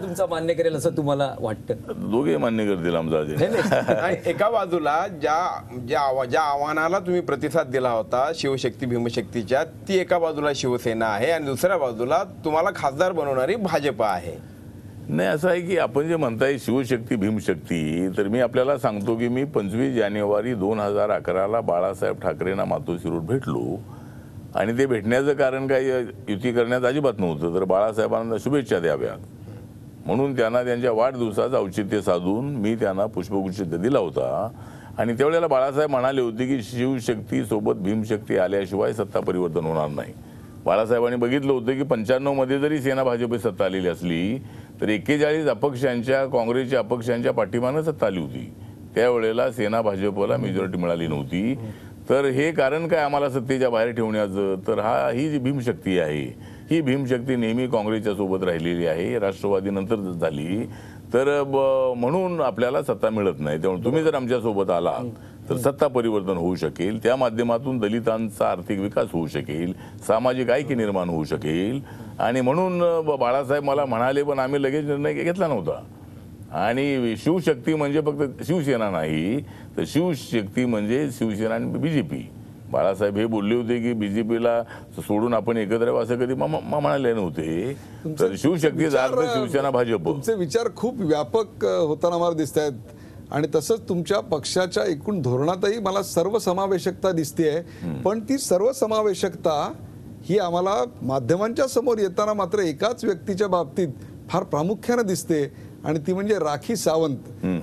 तुमचा मान्य करेल असं तुम्हाला वाटतं? दोघे मान्य करतील आमचा अजेंडा. एका बाजूला ज्या आव्हानाला तुम्ही प्रतिसाद दिला होता शिवशक्ती भीमशक्तीच्या, ती एका बाजूला शिवसेना आहे आणि दुसऱ्या बाजूला तुम्हाला खासदार बनवणारी भाजप आहे. नाही, असं आहे की आपण जे म्हणताय शिवशक्ती भीमशक्ती, तर मी आपल्याला सांगतो की मी 25 जानेवारी 2011 बाळासाहेब ठाकरेंना मातोश्रीवर भेटलो आणि ते भेटण्याचं कारण काही युती करण्यात अजिबात नव्हतं, तर बाळासाहेबांना शुभेच्छा द्याव्यात म्हणून त्यांना त्यांच्या वाढदिवसाचं औचित्य साधून मी त्यांना पुष्पगुच्छ दिला होता. आणि त्यावेळेला बाळासाहेब म्हणाले होते की शिवशक्ती सोबत भीमशक्ती आल्याशिवाय सत्ता परिवर्तन होणार नाही. बाळासाहेबांनी बघितलं होतं की 95 मध्ये जरी सेना भाजप सत्ता आलेली असली तर 41 अपक्षांच्या, काँग्रेसच्या अपक्षांच्या पाठीमागं सत्ता आली होती. त्यावेळेला सेना भाजपला मेजॉरिटी मिळाली नव्हती. तर हे कारण काय आम्हाला सत्तेच्या बाहेर ठेवण्याचं? तर ही जी भीमशक्ती आहे, ही भीमशक्ती नेहमी काँग्रेसच्या सोबत राहिलेली आहे, राष्ट्रवादी नंतर झाली, तर म्हणून आपल्याला सत्ता मिळत नाही. त्यामुळे तुम्ही जर आमच्यासोबत आलात तर सत्ता परिवर्तन होऊ शकेल, त्या माध्यमातून दलितांचा आर्थिक विकास होऊ शकेल, सामाजिक ऐक्य निर्माण होऊ शकेल. आणि म्हणून बाळासाहेब मला म्हणाले, पण आम्ही लगेच निर्णय घेतला नव्हता. आणि शिवशक्ती म्हणजे फक्त शिवसेना नाही, तर शिवशक्ती म्हणजे शिवसेना आणि बीजेपी. बाळासाहेब हे बोलले होते की बीजेपीला सोडून आपण एकत्र राहू असं कधी म्हणाले नव्हते. तर शिवशक्तीचा अर्थ शिवसेना भाजप. तुमचे विचार खूप व्यापक होताना मला दिसत आहेत आणि तसंच तुमच्या पक्षाच्या एकूण धोरणातही मला सर्वसमावेशकता दिसते. पण ती सर्वसमावेशकता ही आम्हाला माध्यमांच्या समोर येताना मात्र एकाच व्यक्तीच्या बाबतीत फार प्रामुख्याने दिसते आणि ती म्हणजे राखी सावंत.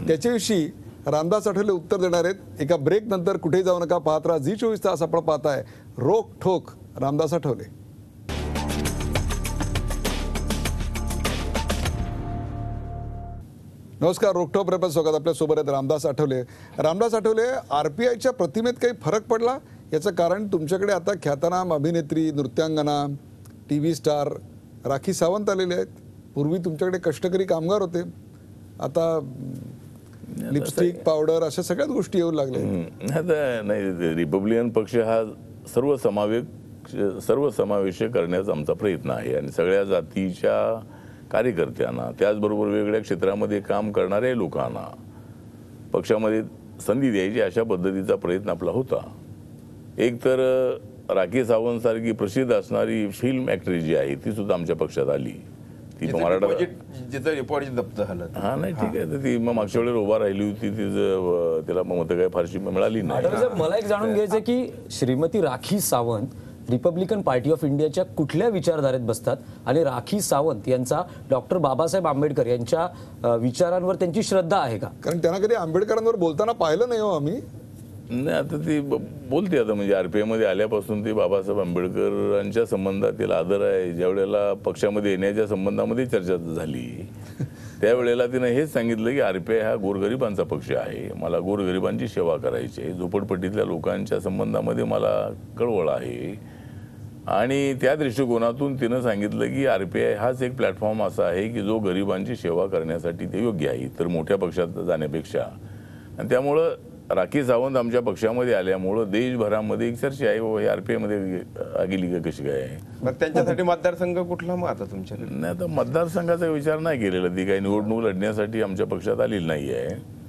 त्याच्याविषयी रामदास आठवले उत्तर देणार आहेत. एका ब्रेक नंतर कुठेही जाऊ नका, पाहत राहा झी24 तास. आपण पाहताय रोक ठोक रामदास आठवले. नमस्कार, रोकठोक रेपत स्वागत. आपल्या सोबत आहेत रामदास आठवले. रामदास आठवले, आरपीआयच्या प्रतिमेत काही फरक पडला? याचं कारण तुमच्याकडे आता ख्यातनाम अभिनेत्री, नृत्यांगना, TV स्टार राखी सावंत आलेले आहेत. पूर्वी तुमच्याकडे कष्टकरी कामगार होते, आता लिपस्टिक, पावडर अशा सगळ्याच गोष्टी येऊ लागल्या. आता नाही, रिपब्लिकन पक्ष हा सर्वसमावेशक करण्याचा आमचा प्रयत्न आहे आणि सगळ्या जातीच्या कार्यकर्त्यांना, त्याचबरोबर वेगवेगळ्या क्षेत्रामध्ये काम करणाऱ्या लोकांना पक्षामध्ये संधी द्यायची अशा पद्धतीचा प्रयत्न आपला होता. एक तर राखी सावंत सारखी प्रसिद्ध असणारी फिल्म ॲक्ट्रेस जी आहे ती सुद्धा आमच्या पक्षात आली. ती मराठा हा नाही ठीक आहे, तर ती मग मागच्या वेळेला उभा राहिली होती, तिला मतं काय फारशी मिळाली नाही. मला एक जाणून घ्यायचं की Shrimati Rakhi Sawant Republican party of इंडियाच्या कुठल्या विचारधारेत बसतात आणि राखी सावंत यांचा डॉक्टर बाबासाहेब आंबेडकर यांच्या विचारांवर त्यांची श्रद्धा आहे का? कारण त्यांना कधी आंबेडकरांवर बोलताना पाहिलं नाही हो आम्ही. नाही आता ती बोलते आता म्हणजे RPI मध्ये आल्यापासून ती बाबासाहेब आंबेडकरांच्या संबंधात तिला आदर आहे. ज्या वेळेला पक्षामध्ये येण्याच्या संबंधामध्ये चर्चा झाली त्यावेळेला तिनं हेच सांगितलं की RPI हा गोरगरिबांचा पक्ष आहे, मला गोरगरिबांची सेवा करायची आहे, झोपडपट्टीतल्या लोकांच्या संबंधामध्ये मला कळवळ आहे. आणि त्या दृष्टिकोनातून तिनं सांगितलं की RPI हाच एक प्लॅटफॉर्म असा आहे की जो गरिबांची सेवा करण्यासाठी ते योग्य आहे तर मोठ्या पक्षात जाण्यापेक्षा. आणि त्यामुळं राखी सावंत आमच्या पक्षामध्ये आल्यामुळं देशभरामध्ये एक चर्चा आहे हे RPI मध्ये गेली का कशी काय. मग त्यांच्यासाठी मतदारसंघ कुठला मग आता तुमच्याकडे? नाही आता मतदारसंघाचा विचार नाही केलेला, ती काही निवडणूक लढण्यासाठी आमच्या पक्षात आलेली नाही आहे.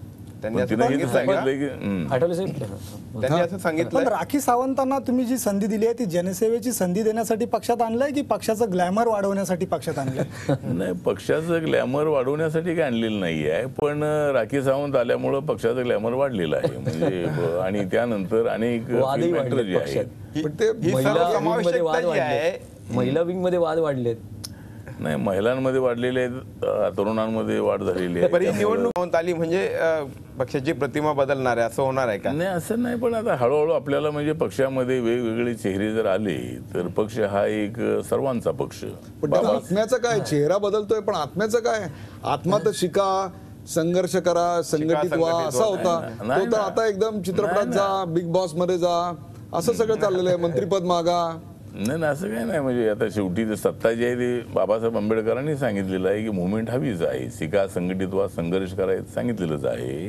त्यांनी पण असं तिनं हेच सांगितलं का? सांगितलं की आठवले साहेब. त्यांनी असं सांगितलं पण राखी सावंतांना तुम्ही जी संधी दिली आहे ती जनसेवेची संधी देण्यासाठी पक्षात आणलंय की पक्षाचं ग्लॅमर वाढवण्यासाठी पक्षात आणलंय? नाही पक्षाचं ग्लॅमर वाढवण्यासाठी काही आणलेलं नाही आहे, पण राखी सावंत आल्यामुळं पक्षाचं ग्लॅमर वाढलेलं आहे म्हणजे आणि त्यानंतर अनेक वादही film actor वाढले जे आहेत. पक्षात. पण ते ही महिला सर्वसमावेशकता विंगमध्ये वाद जी आहे, वाढले, महिला विंगमध्ये वाद वाढलेत. नाही महिलांमध्ये वाढलेले आहेत, तरुणांमध्ये वाढ झालेली आहे. बरी निवडणूक आली म्हणजे पक्षाची प्रतिमा बदलणार आहे असं होणार आहे का? नाही असं नाही, पण आता हळूहळू आपल्याला म्हणजे पक्षामध्ये वेगवेगळे चेहरे जर आले तर पक्ष हा एक सर्वांचा पक्ष. पण त्या आत्म्याचं काय, चेहरा बदलतोय पण आत्म्याचं काय, आत्मा तर शिका, संघर्ष करा, संघटित व्हा संघटित असा व्हा. होता. नाही, तो तर आता एकदम चित्रपटात जा, बिग बॉस मध्ये जा, असं सगळं चाललेलं आहे, मंत्रीपद मागा. नाही असं काही नाही, म्हणजे आता शेवटी ते सत्ता जी आहे ती बाबासाहेब आंबेडकरांनी सांगितलेलं आहे की मुवमेंट हवीच आहे, शिका, संघटित व्हा, संघर्ष करायचं सांगितलेलंच आहे.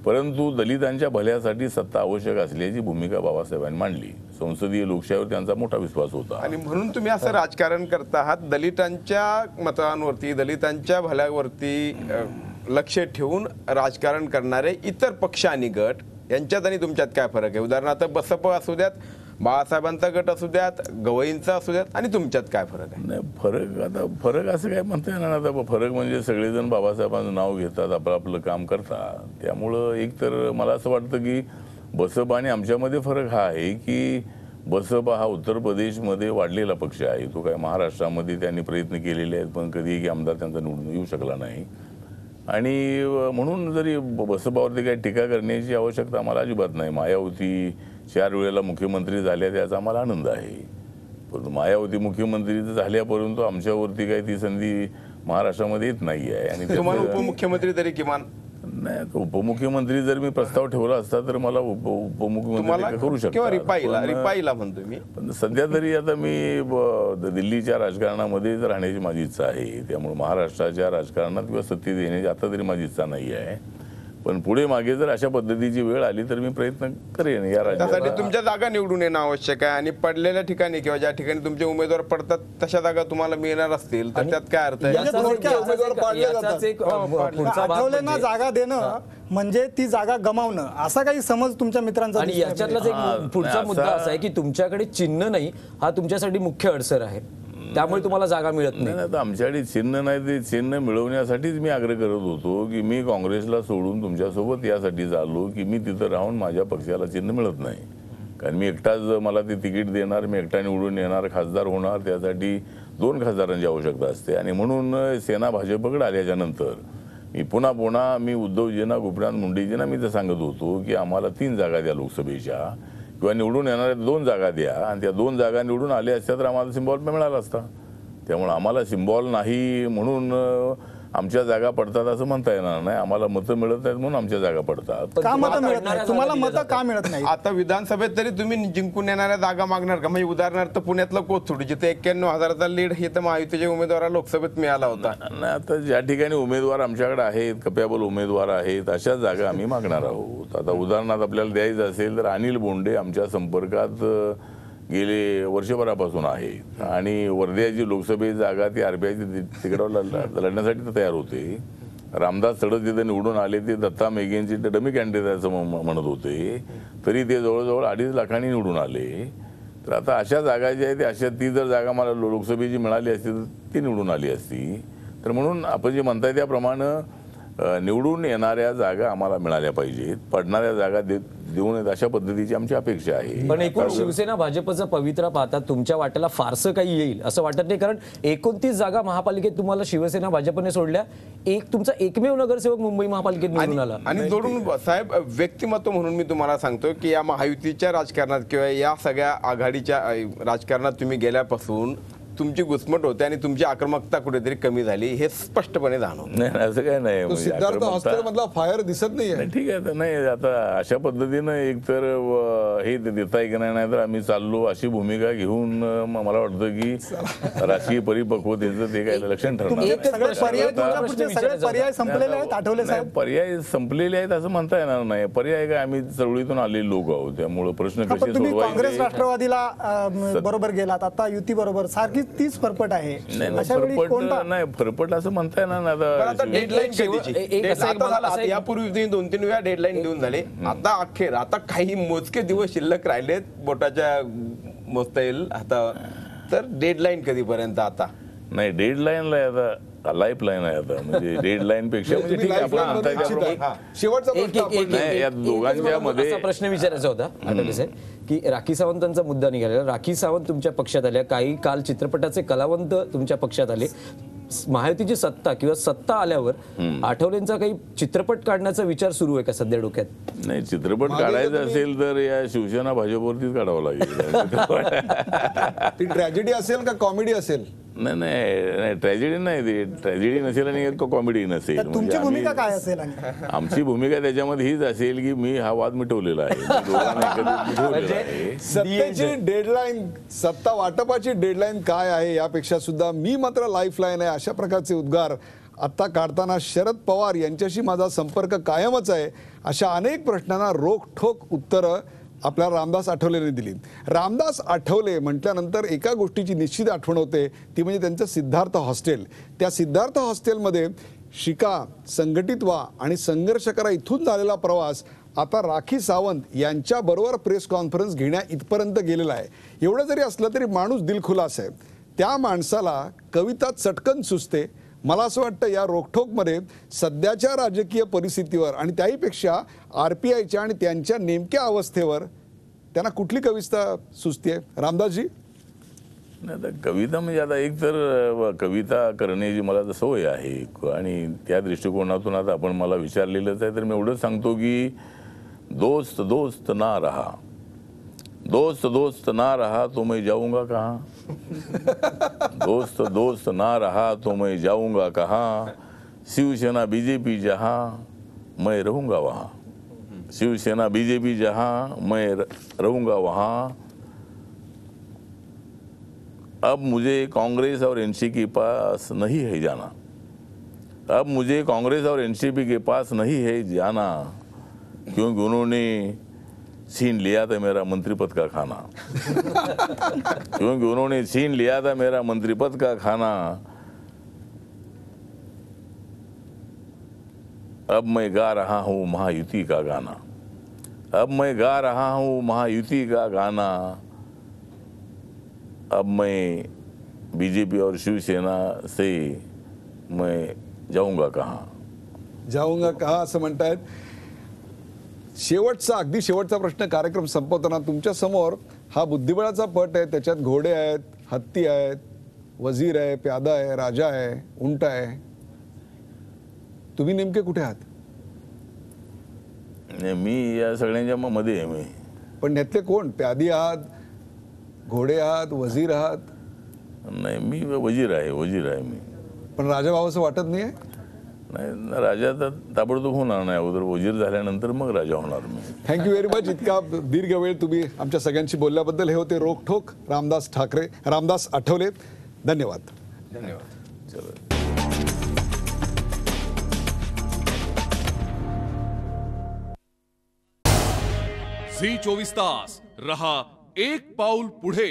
परंतु दलितांच्या भल्यासाठी सत्ता आवश्यक असल्याची भूमिका बाबासाहेबांनी मांडली. संसदीय लोकशाहीवर त्यांचा मोठा विश्वास होता. आणि म्हणून तुम्ही असं राजकारण करता आहात, दलितांच्या मतांवरती, दलितांच्या भल्यावरती लक्ष ठेवून राजकारण करणारे इतर पक्ष आणि गट यांच्यात आणि तुमच्यात काय फरक आहे? उदाहरणार्थ बसप असू द्यात, बाळासाहेबांचा गट असू द्यात, गवईंचा असू द्यात, आणि तुमच्यात काय फरक आहे? नाही फरक असं काय म्हणता येणार. आता फरक म्हणजे सगळेजण बाबासाहेबांचं नाव घेतात, आपलं आपलं काम करतात. त्यामुळं एक तर मला असं वाटतं की बसप आणि आमच्यामध्ये फरक हा आहे की बसप हा उत्तर प्रदेशमध्ये वाढलेला पक्ष आहे, तो काय महाराष्ट्रामध्ये त्यांनी प्रयत्न केलेले आहेत पण कधी की आमदार त्यांचा निवडून येऊ शकला नाही. आणि म्हणून जरी बसपावरती काही टीका करण्याची आवश्यकता आम्हाला अजिबात नाही. मायावती 4 वेळेला मुख्यमंत्री झाल्या त्याचा आम्हाला आनंद आहे, पण मायावती मुख्यमंत्री झाल्यापर्यंत आमच्यावरती काही ती संधी महाराष्ट्रामध्ये येत नाही आहे. आणि तुम्हाला उपमुख्यमंत्री तरी किमान? नाही उपमुख्यमंत्री जर मी प्रस्ताव ठेवला असता तर मला उपमुख्यमंत्री करू शकतो किंवा रिपाईला म्हणतो मी. पण सध्या तरी आता मी दिल्लीच्या राजकारणामध्ये राहण्याची माझी इच्छा आहे, त्यामुळे महाराष्ट्राच्या राजकारणात किंवा सत्तेत येण्याची आता तरी माझी इच्छा नाही आहे. पण पुढे मागे जर अशा पद्धतीची वेळ आली तर मी प्रयत्न करेन या त्यासाठी राज्यात. तुमच्या जागा निवडून येणं आवश्यक आहे, आणि पडलेल्या ठिकाणी किंवा ज्या ठिकाणी तुमचे उमेदवार पडतात तशा जागा तुम्हाला मिळणार असतील तर त्यात काय अर्थ आहे? याचाच एक- थोडक्यात उमेदवार पाडले याचाच एक पुढचा भाग आठवलेंना म्हणजे- जागा देणं म्हणजे ती जागा गमावणं, असा काही समज तुमच्या मित्रांचा आणि दिसतोय. याच्यातलाच एक पुढचा नाही, मुद्दा असा- असा आहे की तुमच्याकडे चिन्ह नाही, हा तुमच्यासाठी मुख्य अडसर आहे, त्यामुळे तुम्हाला जागा मिळत नाही. नाही आता आमच्याकडे चिन्ह नाही, ते चिन्ह मिळवण्यासाठीच मी आग्रह करत होतो की मी काँग्रेसला सोडून तुमच्यासोबत यासाठी चाललो की मी तिथं राहून माझ्या पक्षाला चिन्ह मिळत नाही. कारण मी एकटाच मला ते तिकीट देणार, मी एकटा निवडून येणार, खासदार होणार, त्यासाठी 2 खासदारांची आवश्यकता असते. आणि म्हणून सेना भाजपकडे आल्याच्या नंतर मी पुन्हा मी उद्धवजींना, गोपीनाथ मुंडेजींना मी तर सांगत होतो की आम्हाला 3 जागा द्या लोकसभेच्या, किंवा निवडून येणाऱ्या 2 जागा द्या, आणि त्या 2 जागा निवडून आल्या असत्या तर आम्हाला सिम्बॉल मिळाला असता. त्यामुळे आम्हाला सिम्बॉल नाही म्हणून आमच्या जागा पडतात असं म्हणता येणार नाही. आम्हाला मतं मिळत नाहीत म्हणून आमच्या जागा पडतात. पण का मतं तुम्हाला मिळत पडणाऱ्या नाही? तुम्हाला जागा मतं दिल्या का मिळत नाही? आता विधानसभेत तरी तुम्ही जिंकून येणाऱ्या जागा मागणार का? म्हणजे उदाहरणार्थ पुण्यातलं कोथरूड जिथे 91,000चा लीड हे तर महायुतीच्या उमेदवाराला लोकसभेत मिळाला होता. नाही आता ज्या ठिकाणी उमेदवार आमच्याकडे आहेत, कपॅबल उमेदवार आहेत, अशा जागा आम्ही मागणार आहोत. आता उदाहरणार्थ आपल्याला द्यायचं असेल तर अनिल बोंडे आमच्या संपर्कात गेले वर्षभरापासून आहे, आणि वर्ध्याची लोकसभेची जागा ती RPIची तिकिटावर लढण्यासाठी तयार होते. रामदास तडस तिथे निवडून आले, ते दत्ता मेघेंची डमी कॅन्डिडेट असं म्हणत होते, तरी ते जवळजवळ 2.5 लाखांनी निवडून आले. तर आता अशा जागा ज्या आहेत अशा, ती जर जागा मला लोकसभेची मिळाली असती तर ती निवडून आली असती. तर म्हणून आपण जे म्हणताय त्याप्रमाणे निवडून येणाऱ्या जागा आम्हाला मिळाल्या पाहिजेत, पडणाऱ्या जागा देऊ नयेत अशा पद्धतीची आमची अपेक्षा आहे. पण एकूण शिवसेना भाजपचा पवित्रा पाहता तुमच्या वाट्याला फारसं काही येईल असं वाटत नाही, कारण 29 जागा महापालिकेत तुम्हाला शिवसेना भाजपने सोडल्या, तुमचा एकमेव नगरसेवक मुंबई महापालिकेत निवडून आला. आणि जोडून साहेब, व्यक्तिमत्व म्हणून मी तुम्हाला सांगतो की या महायुतीच्या राजकारणात किंवा या सगळ्या आघाडीच्या राजकारणात तुम्ही गेल्यापासून तुमची घुसमट होते आणि तुमची आक्रमकता कुठेतरी कमी झाली, हे स्पष्टपणे जाणवतं. नाही असं काय नाही. तो म्हणजे सिद्धार्थ आक्रमकता- हॉस्टेलमधला फायर दिसत नाहीये. नाही, ठीक आहे. नाही आता अशा पद्धतीनं एकतर हे देता की नाही तर आम्ही चाललो अशी भूमिका घेऊन मला वाटतं की राजकीय परिपक्वतेचं ते काय लक्षण ठरणार. एकच सगळे प्रश्न पर्याय होता. तुमच्या पुढचे सगळे पर्याय संपलेले आहेत आठवले नाही, साहेब. पर्याय संपलेले आहेत असं म्हणता येणार नाही. पर्याय काय, आम्ही चळवळीतून आलेले लोक आहोत, त्यामुळे प्रश्न पण कसे तुम्ही काँग्रेस सोडवायचे. राष्ट्रवादीला बरोबर गेलात, आता युती बरोबर सारखी तीच फरफट आहे. नाही अशा वेळी कोणता नाही फरफट असं म्हणता येणार नाही. पण आता डेडलाईन शेवट- कधीची? एक असं एक आता मला- झालं, असं आता एक- यापूर्वी तुम्ही 2-3 वेळा डेडलाईन देऊन झाले. आता अखेर आता काही मोजके दिवस शिल्लक राहिलेत, बोटाच्या मोजता येईल आता, तर डेडलाईन कधीपर्यंत आता? नाही, डेडलाईनला आता लाईफलाईन आहे आता, म्हणजे डेडलाईन पेक्षा म्हणजे तुम्ही ठीक आहे, आपण lifeline मध्ये म्हणताय इच्छित त्याप्रमाणे. आहे. शेवटचा प्रश्न आपण- नाही, या दोघांच्या मध्ये- असा प्रश्न विचारायचा होता आठवले साहेब, की राखी सावंतांचा मुद्दा निघालेला. राखी सावंत तुमच्या पक्षात आल्या, काही काल चित्रपटाचे कलावंत तुमच्या पक्षात आले. महायुतीची सत्ता किंवा सत्ता आल्यावर आठवलेंचा काही चित्रपट काढण्याचा विचार सुरू आहे का सध्या डोक्यात? नाही, चित्रपट काढायचा असेल तर या शिवसेना भाजपवरतीच काढावं लागेल. ती ट्रॅजेडी असेल का कॉमेडी असेल? नाही नाही, ट्रॅजेडी नाही, ती ट्रॅजेडी नसेल आणि कॉमेडी नसेल. तर तुमची म्हणजे भूमिका आम्ही- काय असेल? आणि आमची भूमिका त्याच्यामध्ये हीच असेल की मी हा वाद मिटवलेला आहे, मी दोघांना एकत्रित मिटवलेला आहे. सत्तेची डेडलाईन, सत्ता वाटपाची डेडलाईन काय आहे यापेक्षा सुद्धा मी मात्र लाईफलाईन आहे अशा प्रकारचे उद्गार आता काढताना शरद पवार यांच्याशी माझा संपर्क कायमच आहे अशा अनेक प्रश्नांना रोखठोक उत्तरं आपल्या रामदास आठवलेंनी दिली. रामदास आठवले म्हटल्यानंतर एका गोष्टीची निश्चित आठवण होते, ती म्हणजे त्यांचं सिद्धार्थ हॉस्टेल. त्या सिद्धार्थ हॉस्टेलमध्ये शिका, संघटित व्हा आणि संघर्ष करा इथून झालेला प्रवास आता राखी सावंत यांच्याबरोबर प्रेस कॉन्फरन्स घेण्या इथपर्यंत गेलेला आहे. एवढं जरी असलं तरी माणूस दिलखुलास आहे. त्या माणसाला कविता चटकन सुचते. मला असं वाटतं या रोखठोकमध्ये सध्याच्या राजकीय परिस्थितीवर आणि त्याहीपेक्षा RPIच्या आणि त्यांच्या नेमक्या अवस्थेवर त्यांना कुठली कविता सुचते रामदासजी? नाही, आता कविता म्हणजे आता एक तर कविता करण्याची मला तर सवय आहे आणि त्या दृष्टिकोनातून आता आपण मला विचारलेलंच आहे, तर मी एवढंच सांगतो की दोस्त दोस्त ना रहा, दोस्त दोस्त ना रहा तो मैं जाऊंगा कहाँ, दोस्त दोस्त ना रहा तो मैं जाऊंगा कहाँ, शिवसेना BJP जहाँ मैं रहूंगा वहाँ, शिवसेना BJP जहाँ मैं रहूंगा वहाँ, अब मुझे कांग्रेस और एनसीपी के पास नहीं है जाना, अब मुझे कांग्रेस और एनसीपी के पास नहीं है जाना, क्योंकि उन्होंने छीन लिया था मेरा मंत्री पद का खाना, क्योंकि उन्होंने छीन लिया था मेरा मंत्री पद का खाना, अब मैं गा रहा हूँ महायुति का गाना, अब मैं गा रहा हूँ महायुति का गाना, अब मैं BJP और शिवसेना से मैं जाऊंगा कहाँ, जाऊंगा कहा असं म्हणतायत. शेवटचा अगदी शेवटचा प्रश्न कार्यक्रम संपवताना तुमच्या समोर हा बुद्धिबळाचा पट आहे. त्याच्यात घोडे आहेत, हत्ती आहेत, वजीर आहे, प्यादा आहे, राजा आहे, उंट आहे. तुम्ही नेमके कुठे आहात? नाही, मी या सगळ्यांच्या मध्ये आहे मी. पण यातले कोण? प्यादी आहात, घोडे आहात, वजीर आहात? नाही, मी वजीर आहे मी. पण राजा भावाचं वाटत नाहीये? नाही, राजा तर ताबडतोब होणार नाही, अगोदर वजीर झाल्यानंतर मग राजा होणार मी. Thank you very much. इतका दीर्घ वेळ तुम्ही आमच्या सगळ्यांशी बोलल्याबद्दल. हे होते रोखठोक रामदास आठवले. धन्यवाद. धन्यवाद. चला. झी 24 तास रहा एक पाऊल पुढे.